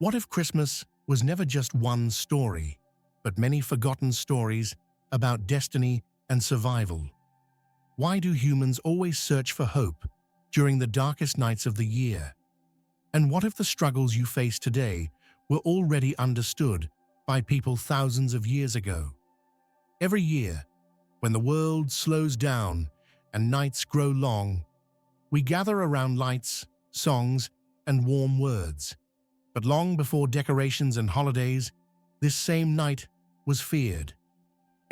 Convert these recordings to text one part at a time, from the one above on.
What if Christmas was never just one story, but many forgotten stories about destiny and survival? Why do humans always search for hope during the darkest nights of the year? And what if the struggles you face today were already understood by people thousands of years ago? Every year, when the world slows down and nights grow long, we gather around lights, songs, and warm words. But long before decorations and holidays, this same night was feared.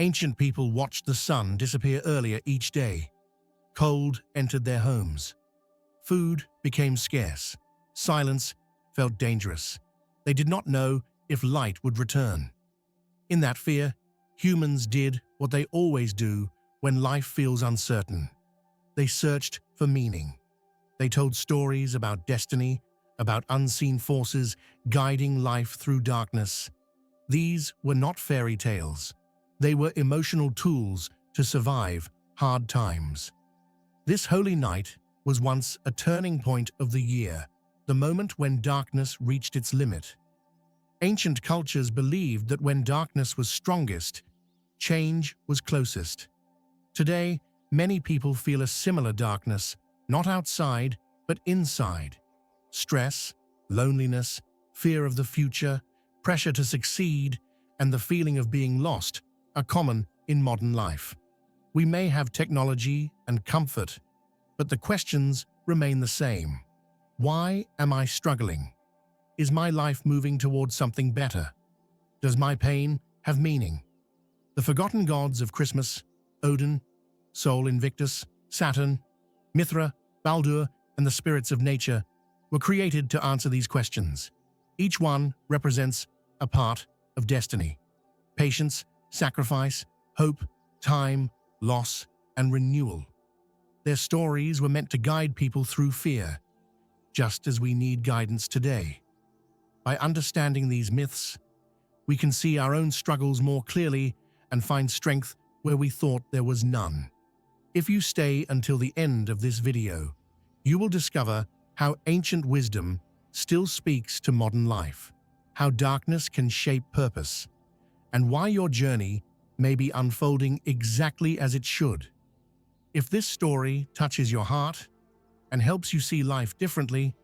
Ancient people watched the sun disappear earlier each day. Cold entered their homes. Food became scarce. Silence felt dangerous. They did not know if light would return. In that fear, humans did what they always do when life feels uncertain. They searched for meaning. They told stories about destiny, about unseen forces guiding life through darkness. These were not fairy tales. They were emotional tools to survive hard times. This holy night was once a turning point of the year, the moment when darkness reached its limit. Ancient cultures believed that when darkness was strongest, change was closest. Today, many people feel a similar darkness, not outside, but inside. Stress, loneliness, fear of the future, pressure to succeed, and the feeling of being lost are common in modern life. We may have technology and comfort, but the questions remain the same. Why am I struggling? Is my life moving towards something better? Does my pain have meaning? The forgotten gods of Christmas, Odin, Sol Invictus, Saturn, Mithra, Baldur, and the spirits of nature were created to answer these questions. Each one represents a part of destiny: patience, sacrifice, hope, time, loss, and renewal. Their stories were meant to guide people through fear, just as we need guidance today. By understanding these myths, we can see our own struggles more clearly and find strength where we thought there was none. If you stay until the end of this video, you will discover how ancient wisdom still speaks to modern life, how darkness can shape purpose, and why your journey may be unfolding exactly as it should. If this story touches your heart and helps you see life differently,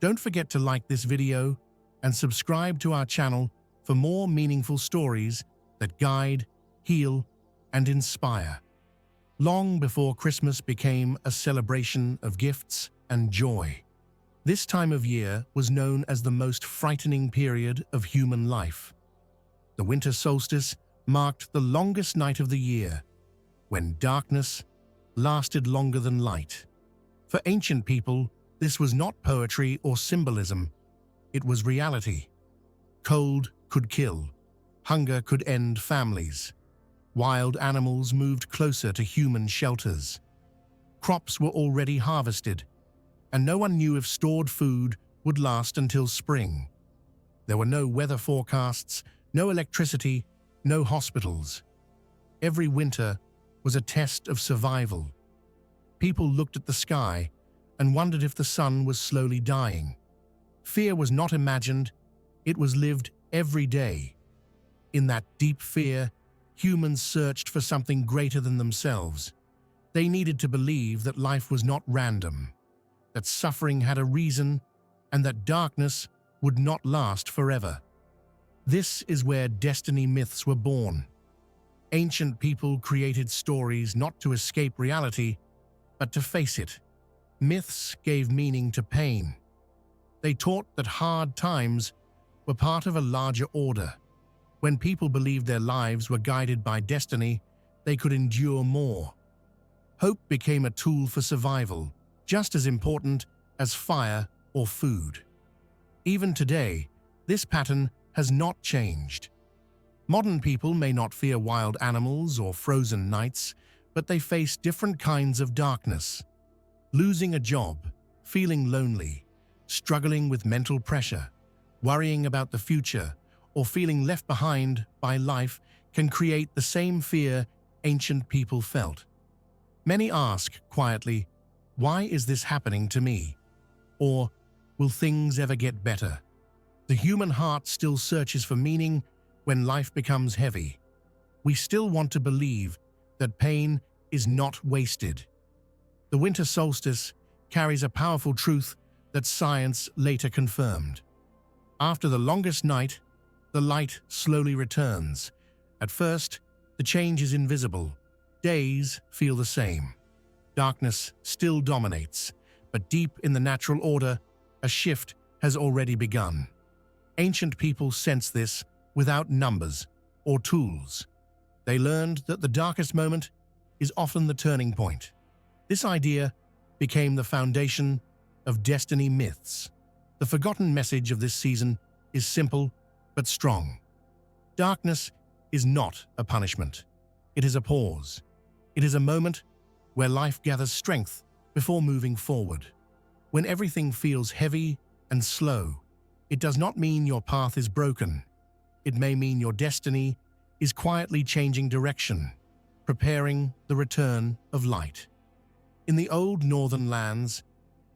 don't forget to like this video and subscribe to our channel for more meaningful stories that guide, heal, and inspire. Long before Christmas became a celebration of gifts and joy, this time of year was known as the most frightening period of human life. The winter solstice marked the longest night of the year, when darkness lasted longer than light. For ancient people, this was not poetry or symbolism, it was reality. Cold could kill, hunger could end families. Wild animals moved closer to human shelters. Crops were already harvested, and no one knew if stored food would last until spring. There were no weather forecasts, no electricity, no hospitals. Every winter was a test of survival. People looked at the sky and wondered if the sun was slowly dying. Fear was not imagined, it was lived every day. In that deep fear, humans searched for something greater than themselves. They needed to believe that life was not random, that suffering had a reason, and that darkness would not last forever. This is where destiny myths were born. Ancient people created stories not to escape reality, but to face it. Myths gave meaning to pain. They taught that hard times were part of a larger order. When people believed their lives were guided by destiny, they could endure more. Hope became a tool for survival, just as important as fire or food. Even today, this pattern has not changed. Modern people may not fear wild animals or frozen nights, but they face different kinds of darkness. Losing a job, feeling lonely, struggling with mental pressure, worrying about the future, or feeling left behind by life can create the same fear ancient people felt. Many ask quietly, "Why is this happening to me?" Or, "Will things ever get better?" The human heart still searches for meaning when life becomes heavy. We still want to believe that pain is not wasted. The winter solstice carries a powerful truth that science later confirmed. After the longest night, the light slowly returns. At first, the change is invisible. Days feel the same. Darkness still dominates, but deep in the natural order, a shift has already begun. Ancient people sense this without numbers or tools. They learned that the darkest moment is often the turning point. This idea became the foundation of destiny myths. The forgotten message of this season is simple but strong. Darkness is not a punishment. It is a pause. It is a moment where life gathers strength before moving forward. When everything feels heavy and slow, it does not mean your path is broken. It may mean your destiny is quietly changing direction, preparing the return of light. In the old northern lands,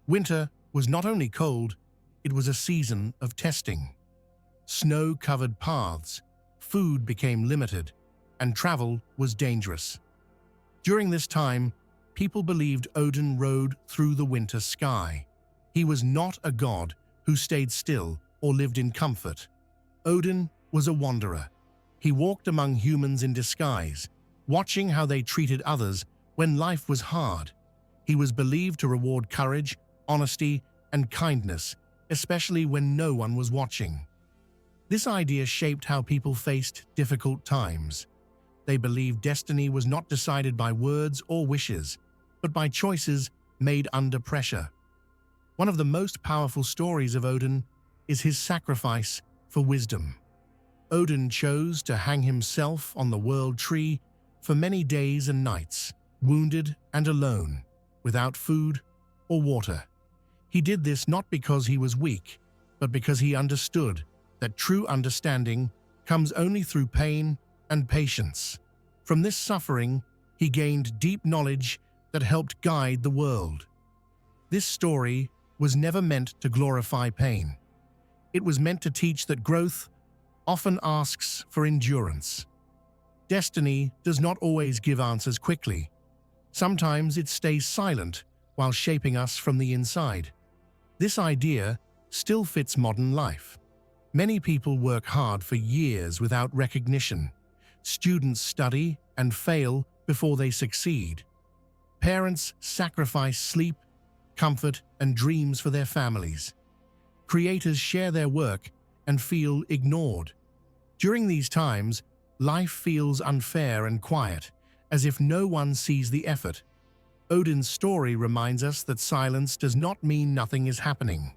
winter was not only cold, it was a season of testing. Snow-covered paths, food became limited, and travel was dangerous. During this time, people believed Odin rode through the winter sky. He was not a god who stayed still or lived in comfort. Odin was a wanderer. He walked among humans in disguise, watching how they treated others when life was hard. He was believed to reward courage, honesty, and kindness, especially when no one was watching. This idea shaped how people faced difficult times. They believed destiny was not decided by words or wishes, but by choices made under pressure. One of the most powerful stories of Odin is his sacrifice for wisdom. Odin chose to hang himself on the world tree for many days and nights, wounded and alone, without food or water. He did this not because he was weak, but because he understood that true understanding comes only through pain and patience. From this suffering, he gained deep knowledge that helped guide the world. This story was never meant to glorify pain. It was meant to teach that growth often asks for endurance. Destiny does not always give answers quickly. Sometimes it stays silent while shaping us from the inside. This idea still fits modern life. Many people work hard for years without recognition. Students study and fail before they succeed. Parents sacrifice sleep, comfort, and dreams for their families. Creators share their work and feel ignored. During these times, life feels unfair and quiet, as if no one sees the effort. Odin's story reminds us that silence does not mean nothing is happening.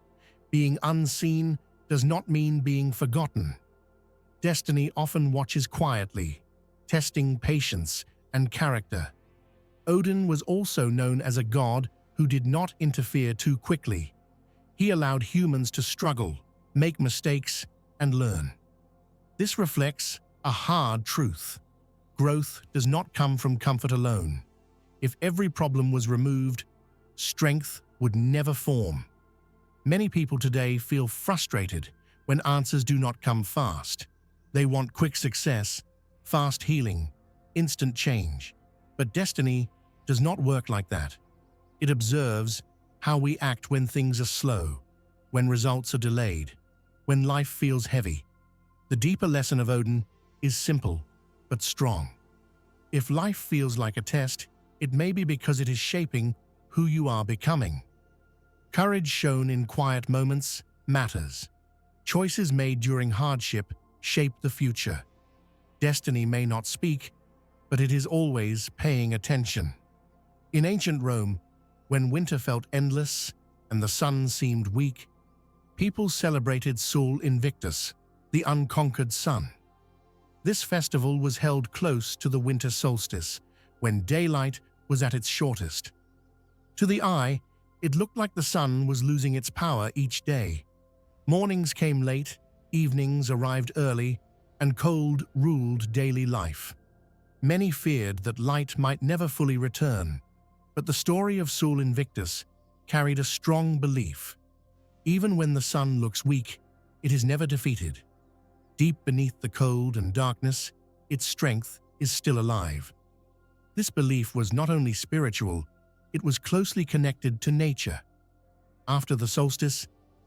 Being unseen does not mean being forgotten. Destiny often watches quietly, testing patience and character. Odin was also known as a god who did not interfere too quickly. He allowed humans to struggle, make mistakes, and learn. This reflects a hard truth. Growth does not come from comfort alone. If every problem was removed, strength would never form. Many people today feel frustrated when answers do not come fast. They want quick success, fast healing, instant change. But destiny does not work like that. It observes how we act when things are slow, when results are delayed, when life feels heavy. The deeper lesson of Odin is simple but strong. If life feels like a test, it may be because it is shaping who you are becoming. Courage shown in quiet moments matters. Choices made during hardship shape the future. Destiny may not speak, but it is always paying attention. In ancient Rome, when winter felt endless and the sun seemed weak, people celebrated Sol Invictus, the unconquered sun. This festival was held close to the winter solstice, when daylight was at its shortest. To the eye, it looked like the sun was losing its power each day. Mornings came late, evenings arrived early, and cold ruled daily life. Many feared that light might never fully return, but the story of Sol Invictus carried a strong belief. Even when the sun looks weak, it is never defeated. Deep beneath the cold and darkness, its strength is still alive. This belief was not only spiritual, it was closely connected to nature. After the solstice,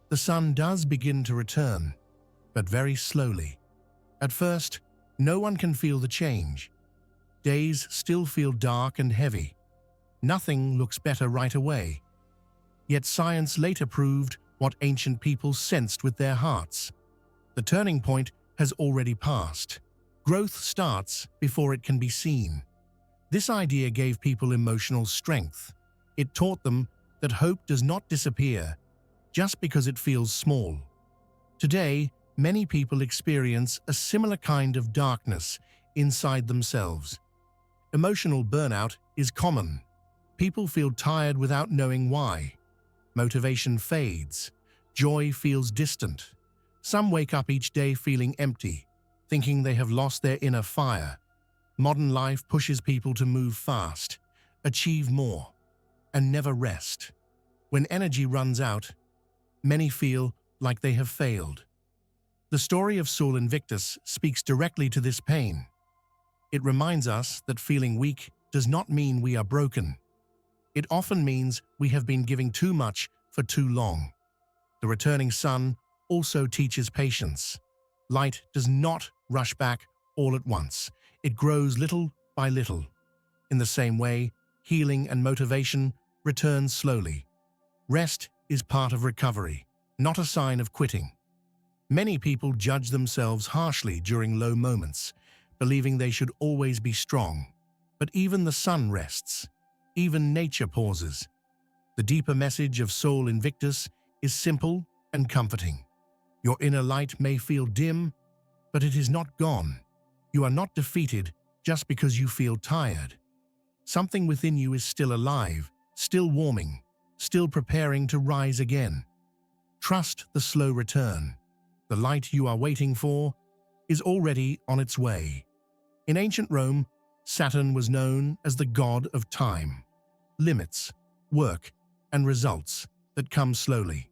the sun does begin to return, but very slowly. At first, no one can feel the change. Days still feel dark and heavy. Nothing looks better right away. Yet science later proved what ancient people sensed with their hearts. The turning point has already passed. Growth starts before it can be seen. This idea gave people emotional strength. It taught them that hope does not disappear just because it feels small. Today, many people experience a similar kind of darkness inside themselves. Emotional burnout is common. People feel tired without knowing why. Motivation fades. Joy feels distant. Some wake up each day feeling empty, thinking they have lost their inner fire. Modern life pushes people to move fast, achieve more, and never rest. When energy runs out, many feel like they have failed. The story of Sol Invictus speaks directly to this pain. It reminds us that feeling weak does not mean we are broken. It often means we have been giving too much for too long. The returning sun also teaches patience. Light does not rush back all at once. It grows little by little. In the same way, healing and motivation return slowly. Rest is part of recovery, not a sign of quitting. Many people judge themselves harshly during low moments, believing they should always be strong. But even the sun rests. Even nature pauses. The deeper message of Sol Invictus is simple and comforting. Your inner light may feel dim, but it is not gone. You are not defeated just because you feel tired. Something within you is still alive, still warming, still preparing to rise again. Trust the slow return. The light you are waiting for is already on its way. In ancient Rome, Saturn was known as the god of time, limits, work, and results that come slowly.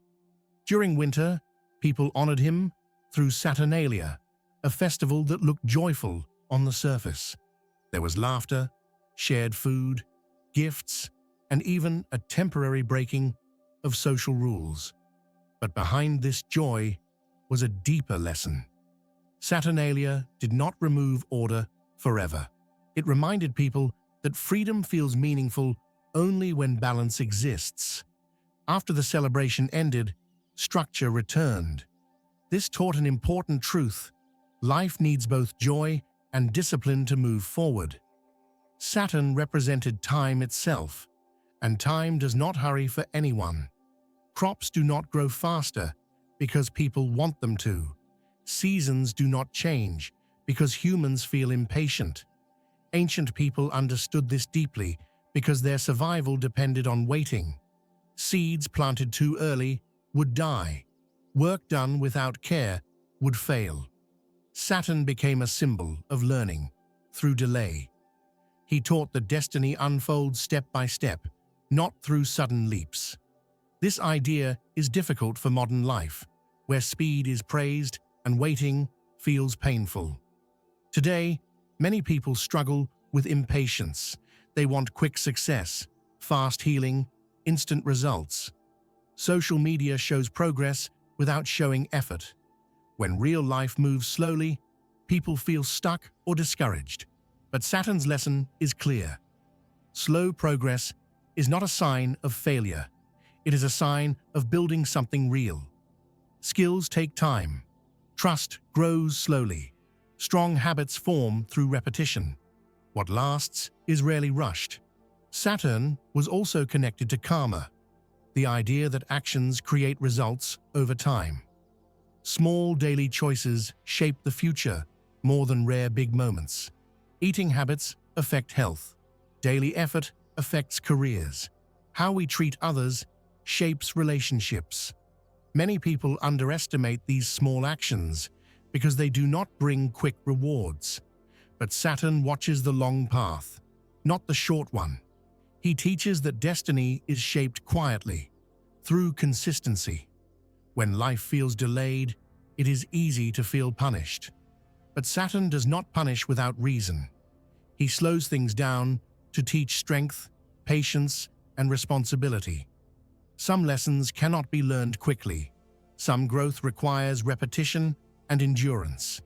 During winter, people honored him through Saturnalia, a festival that looked joyful on the surface. There was laughter, shared food, gifts, and even a temporary breaking of social rules. But behind this joy was a deeper lesson. Saturnalia did not remove order forever. It reminded people that freedom feels meaningful only when balance exists. After the celebration ended, structure returned. This taught an important truth. Life needs both joy and discipline to move forward. Saturn represented time itself, and time does not hurry for anyone. Crops do not grow faster because people want them to. Seasons do not change because humans feel impatient. Ancient people understood this deeply because their survival depended on waiting. Seeds planted too early would die. Work done without care would fail. Saturn became a symbol of learning through delay. He taught that destiny unfolds step by step, not through sudden leaps. This idea is difficult for modern life, where speed is praised and waiting feels painful. Today, many people struggle with impatience. They want quick success, fast healing, instant results. Social media shows progress without showing effort. When real life moves slowly, people feel stuck or discouraged. But Saturn's lesson is clear. Slow progress is not a sign of failure. It is a sign of building something real. Skills take time. Trust grows slowly. Strong habits form through repetition. What lasts is rarely rushed. Saturn was also connected to karma, the idea that actions create results over time. Small daily choices shape the future more than rare big moments. Eating habits affect health. Daily effort affects careers. How we treat others shapes relationships. Many people underestimate these small actions because they do not bring quick rewards. But Saturn watches the long path, not the short one. He teaches that destiny is shaped quietly, through consistency. When life feels delayed, it is easy to feel punished. But Saturn does not punish without reason. He slows things down to teach strength, patience, and responsibility. Some lessons cannot be learned quickly. Some growth requires repetition and endurance.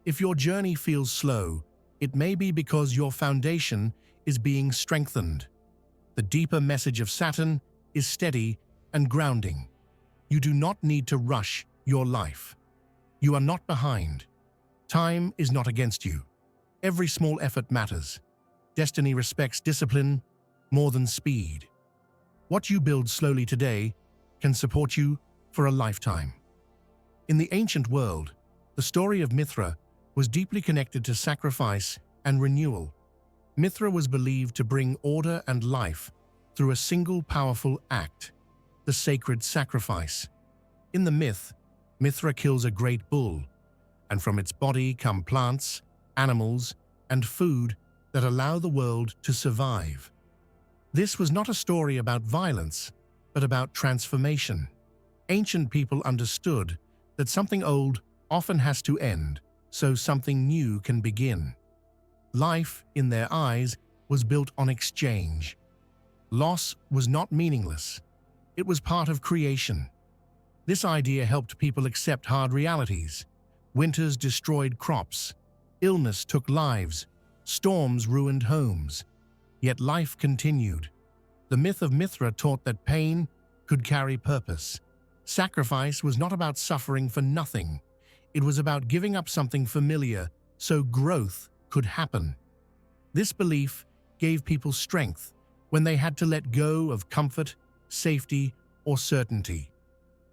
If your journey feels slow, it may be because your foundation is being strengthened. The deeper message of Saturn is steady and grounding. You do not need to rush your life. You are not behind. Time is not against you. Every small effort matters. Destiny respects discipline more than speed. What you build slowly today can support you for a lifetime. In the ancient world, the story of Mithra was deeply connected to sacrifice and renewal. Mithra was believed to bring order and life through a single powerful act, the sacred sacrifice. In the myth, Mithra kills a great bull, and from its body come plants, animals, and food that allow the world to survive. This was not a story about violence, but about transformation. Ancient people understood that something old often has to end, so something new can begin. Life, in their eyes, was built on exchange. Loss was not meaningless. It was part of creation. This idea helped people accept hard realities. Winters destroyed crops. Illness took lives. Storms ruined homes. Yet life continued. The myth of Mithra taught that pain could carry purpose. Sacrifice was not about suffering for nothing. It was about giving up something familiar so growth could happen. This belief gave people strength when they had to let go of comfort, safety, or certainty.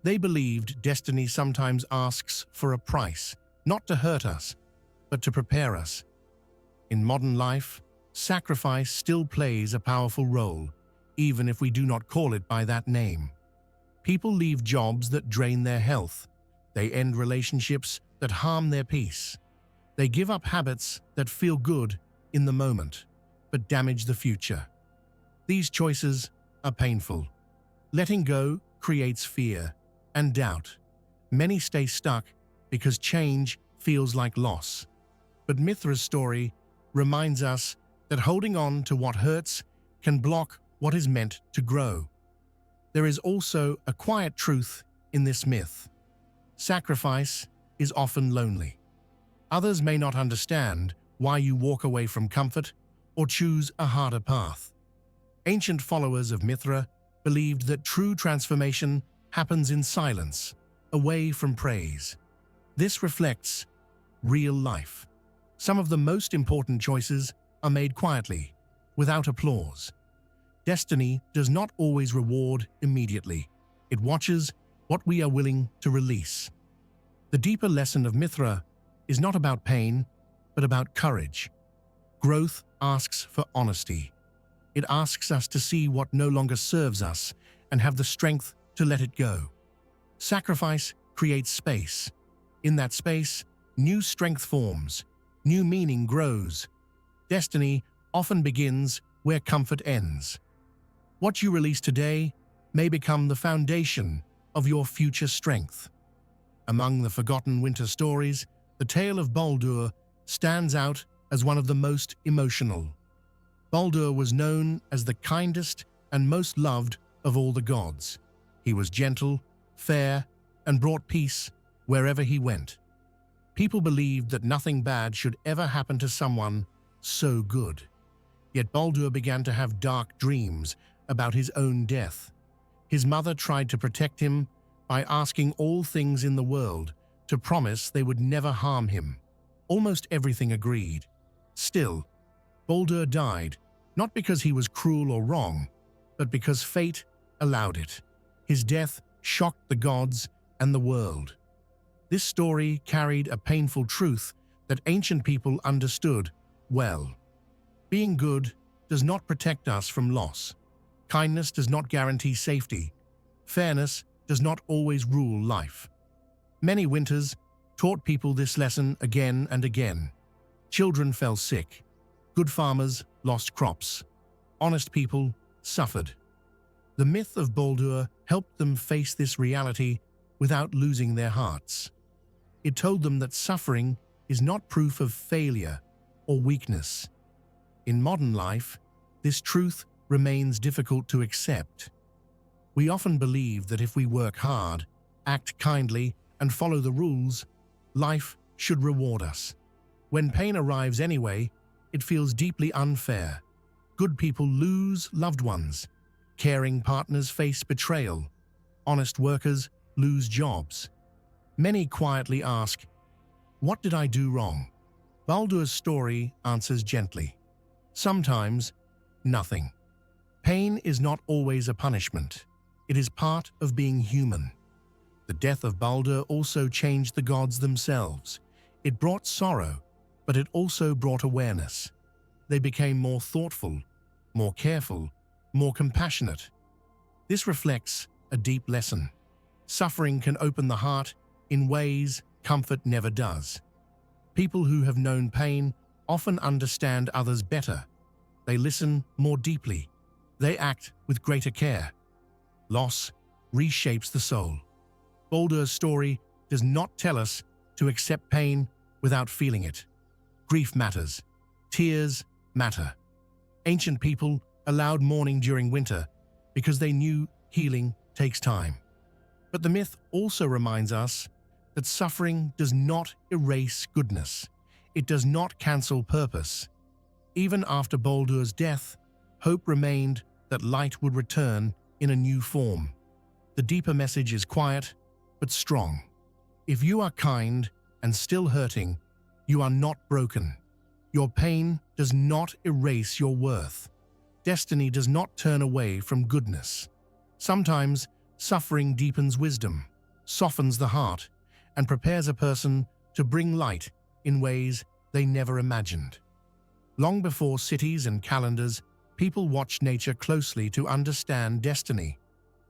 They believed destiny sometimes asks for a price, not to hurt us, but to prepare us. In modern life, sacrifice still plays a powerful role, even if we do not call it by that name. People leave jobs that drain their health. They end relationships that harm their peace. They give up habits that feel good in the moment, but damage the future. These choices are painful. Letting go creates fear and doubt. Many stay stuck because change feels like loss. But Mithra's story reminds us that holding on to what hurts can block what is meant to grow. There is also a quiet truth in this myth. Sacrifice is often lonely. Others may not understand why you walk away from comfort or choose a harder path. Ancient followers of Mithra believed that true transformation happens in silence, away from praise. This reflects real life. Some of the most important choices are made quietly, without applause. Destiny does not always reward immediately. It watches what we are willing to release. The deeper lesson of Mithra is not about pain, but about courage. Growth asks for honesty. It asks us to see what no longer serves us and have the strength to let it go. Sacrifice creates space. In that space, new strength forms, new meaning grows. Destiny often begins where comfort ends. What you release today may become the foundation of your future strength. Among the forgotten winter stories, the tale of Baldur stands out as one of the most emotional. Baldur was known as the kindest and most loved of all the gods. He was gentle, fair, and brought peace wherever he went. People believed that nothing bad should ever happen to someone so good. Yet Baldur began to have dark dreams about his own death. His mother tried to protect him by asking all things in the world to promise they would never harm him. Almost everything agreed. Still, Baldur died, not because he was cruel or wrong, but because fate allowed it. His death shocked the gods and the world. This story carried a painful truth that ancient people understood well. Being good does not protect us from loss. Kindness does not guarantee safety. Fairness does not always rule life. Many winters taught people this lesson again and again. Children fell sick. Good farmers lost crops. Honest people suffered. The myth of Baldur helped them face this reality without losing their hearts. It told them that suffering is not proof of failure or weakness. In modern life, this truth remains difficult to accept. We often believe that if we work hard, act kindly, and follow the rules, life should reward us. When pain arrives anyway, it feels deeply unfair. Good people lose loved ones. Caring partners face betrayal. Honest workers lose jobs. Many quietly ask, "What did I do wrong?" Baldur's story answers gently. Sometimes, nothing. Pain is not always a punishment. It is part of being human. The death of Baldur also changed the gods themselves. It brought sorrow, but it also brought awareness. They became more thoughtful, more careful, more compassionate. This reflects a deep lesson. Suffering can open the heart in ways comfort never does. People who have known pain often understand others better. They listen more deeply. They act with greater care. Loss reshapes the soul. Baldur's story does not tell us to accept pain without feeling it. Grief matters. Tears matter. Ancient people allowed mourning during winter because they knew healing takes time. But the myth also reminds us that suffering does not erase goodness. It does not cancel purpose. Even after Baldur's death, hope remained that light would return in a new form. The deeper message is quiet, but strong. If you are kind and still hurting, you are not broken. Your pain does not erase your worth. Destiny does not turn away from goodness. Sometimes, suffering deepens wisdom, softens the heart, and prepares a person to bring light in ways they never imagined. Long before cities and calendars, people watched nature closely to understand destiny.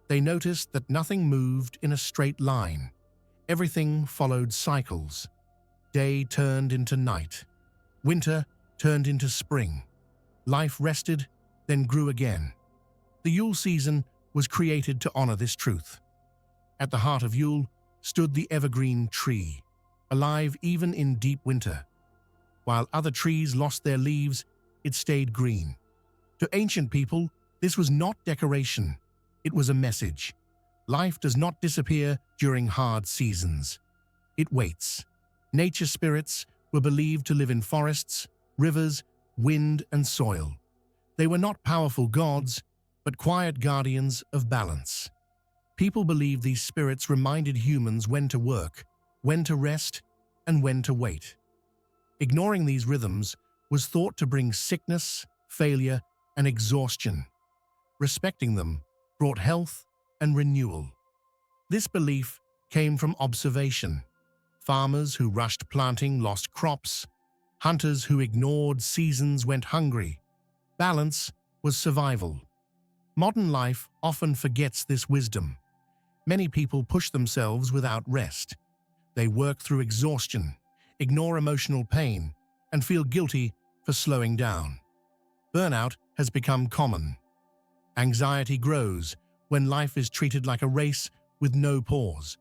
They noticed that nothing moved in a straight line. Everything followed cycles. Day turned into night. Winter turned into spring. Life rested, then grew again. The Yule season was created to honor this truth. At the heart of Yule stood the evergreen tree, alive even in deep winter. While other trees lost their leaves, it stayed green. To ancient people, this was not decoration. It was a message. Life does not disappear during hard seasons. It waits. Nature spirits were believed to live in forests, rivers, wind, and soil. They were not powerful gods, but quiet guardians of balance. People believed these spirits reminded humans when to work, when to rest, and when to wait. Ignoring these rhythms was thought to bring sickness, failure, and exhaustion. Respecting them brought health and renewal. This belief came from observation. Farmers who rushed planting lost crops. Hunters who ignored seasons went hungry. Balance was survival. Modern life often forgets this wisdom. Many people push themselves without rest. They work through exhaustion, ignore emotional pain, and feel guilty for slowing down. Burnout has become common. Anxiety grows when life is treated like a race with no pause.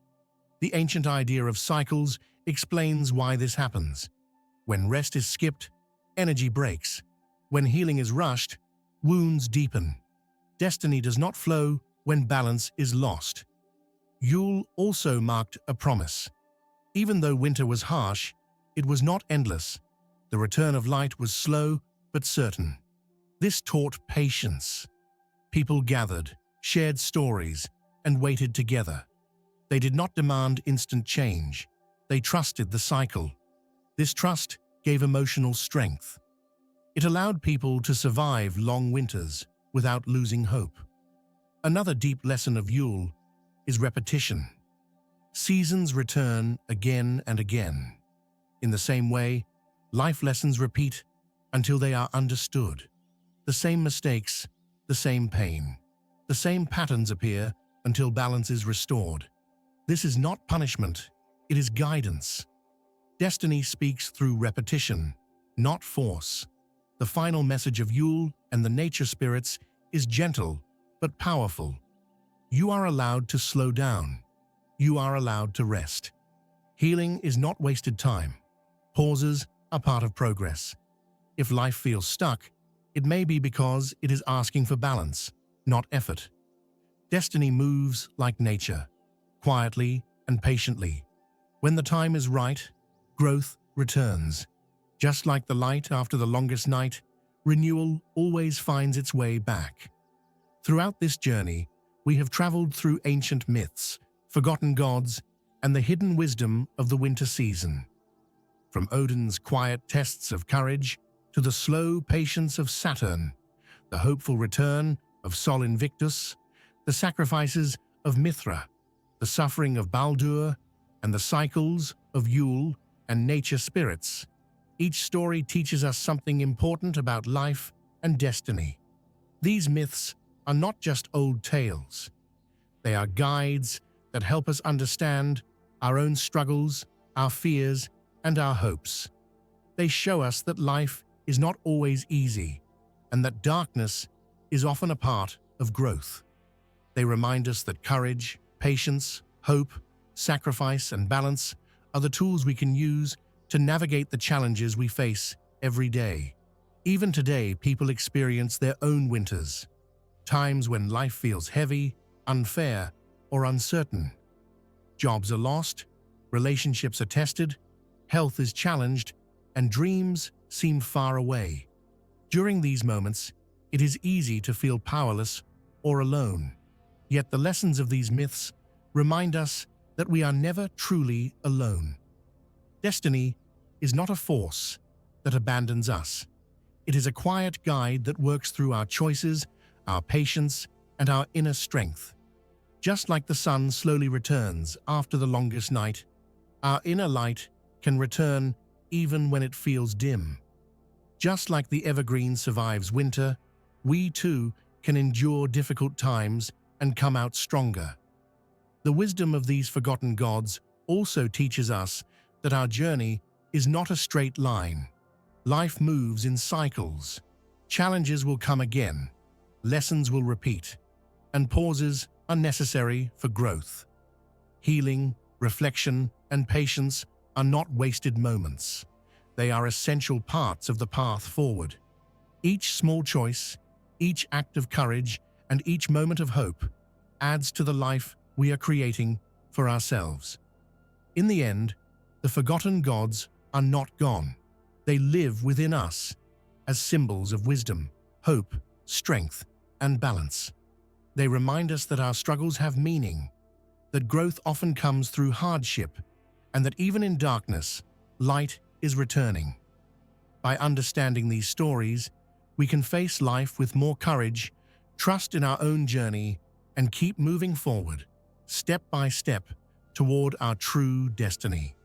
The ancient idea of cycles explains why this happens. When rest is skipped, energy breaks. When healing is rushed, wounds deepen. Destiny does not flow when balance is lost. Yule also marked a promise. Even though winter was harsh, it was not endless. The return of light was slow but certain. This taught patience. People gathered, shared stories, and waited together. They did not demand instant change. They trusted the cycle. This trust gave emotional strength. It allowed people to survive long winters without losing hope. Another deep lesson of Yule is repetition. Seasons return again and again. In the same way, life lessons repeat until they are understood. The same mistakes, the same pain, the same patterns appear until balance is restored. This is not punishment, it is guidance. Destiny speaks through repetition, not force. The final message of Yule and the nature spirits is gentle but powerful. You are allowed to slow down. You are allowed to rest. Healing is not wasted time. Pauses are part of progress. If life feels stuck, it may be because it is asking for balance, not effort. Destiny moves like nature, quietly and patiently. When the time is right, growth returns. Just like the light after the longest night, renewal always finds its way back. Throughout this journey, we have traveled through ancient myths, forgotten gods, and the hidden wisdom of the winter season. From Odin's quiet tests of courage to the slow patience of Saturn, the hopeful return of Sol Invictus, the sacrifices of Mithra, the suffering of Baldur, and the cycles of Yule and nature spirits, each story teaches us something important about life and destiny. These myths are not just old tales. They are guides that help us understand our own struggles, our fears, and our hopes. They show us that life is not always easy, and that darkness is often a part of growth. They remind us that courage, patience, hope, sacrifice, and balance are the tools we can use to navigate the challenges we face every day. Even today, people experience their own winters, times when life feels heavy, unfair, or uncertain. Jobs are lost, relationships are tested, health is challenged, and dreams seem far away. During these moments, it is easy to feel powerless or alone. Yet the lessons of these myths remind us that we are never truly alone. Destiny is not a force that abandons us. It is a quiet guide that works through our choices, our patience, and our inner strength. Just like the sun slowly returns after the longest night, our inner light can return even when it feels dim. Just like the evergreen survives winter, we too can endure difficult times and come out stronger. The wisdom of these forgotten gods also teaches us that our journey is not a straight line. Life moves in cycles. Challenges will come again, lessons will repeat, and pauses are necessary for growth. Healing, reflection, and patience are not wasted moments. They are essential parts of the path forward. Each small choice, each act of courage, and each moment of hope adds to the life we are creating for ourselves. In the end, the forgotten gods are not gone. They live within us as symbols of wisdom, hope, strength, and balance. They remind us that our struggles have meaning, that growth often comes through hardship, and that even in darkness, light is returning. By understanding these stories, we can face life with more courage, trust in our own journey, and keep moving forward, step by step, toward our true destiny.